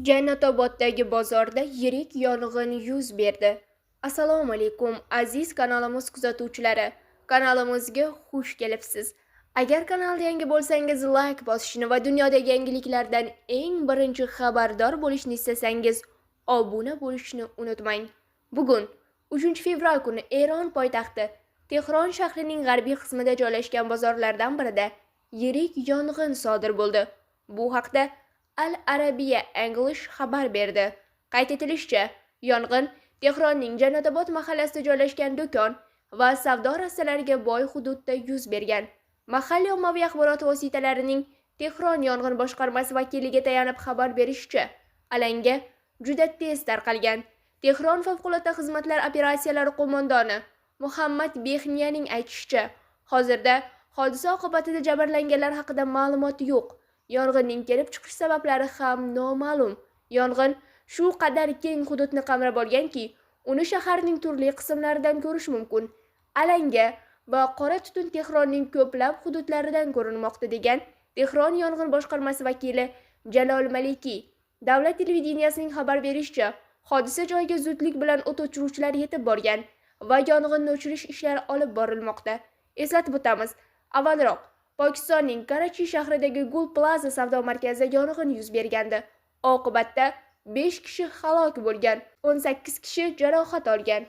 Jannotoboddagi bozorda yirik yong'in yuz berdi. Assalomu alaykum aziz kanalimiz kuzatuvchilari. Kanalimizga xush kelibsiz. Agar kanalda yangi bo'lsangiz like bosishni va dunyodagi yangiliklardan eng birinchi xabardor bo'lishni istasangiz obuna bo'lishni unutmang. Bugun 3 fevral kuni Eron poytaxti Tehron shahrining g'arbiy qismida joylashgan bozorlardan birida yirik yong'in sodir bo'ldi. Bu haqda Al Arabiya English xabar berdi. Qayd etilishicha, yong'in Tehronning Jannatobod mahallasida joylashgan do'kon va savdo rastalariga boy hududda yuz bergan. Mahalliy ommaviy axborot vositalarining Tehron yong'in boshqarmasi vakiliga tayanib xabar berishicha, alanga juda tez tarqalgan. Tehron favqulodda xizmatlar operatsiyalari qo'mondoni Muhammad Behniyaning aytishicha, hozirda hodisa oqibatida jabrlanganlar haqida ma'lumot yo'q. Yong'inning kelib chiqish sabablari ham noma'lum. Yong'in shu qadar keng hududni qamrab olganki, uni shaharning turli qismlaridan ko'rish mumkin. Alanga va qora tutun Tehronning ko'plab hududlaridan ko'rinmoqda, degan Tehron yong'in boshqarmasi vakili Jalol Maliki. Davlat televideniyasining xabar berishicha, hodisa joyiga zudlik bilan o't o'chiruvchilar yetib borgan va yong'inni o'chirish ishlari olib borilmoqda. Eslatib o'tamiz, avvalroq Pokistonning Karachi shahridagi Gul Plaza savdo markazida yong'in yuz bergandi. Oqibatda 5 kishi halok bo'lgan, 18 kishi jarohat olgan.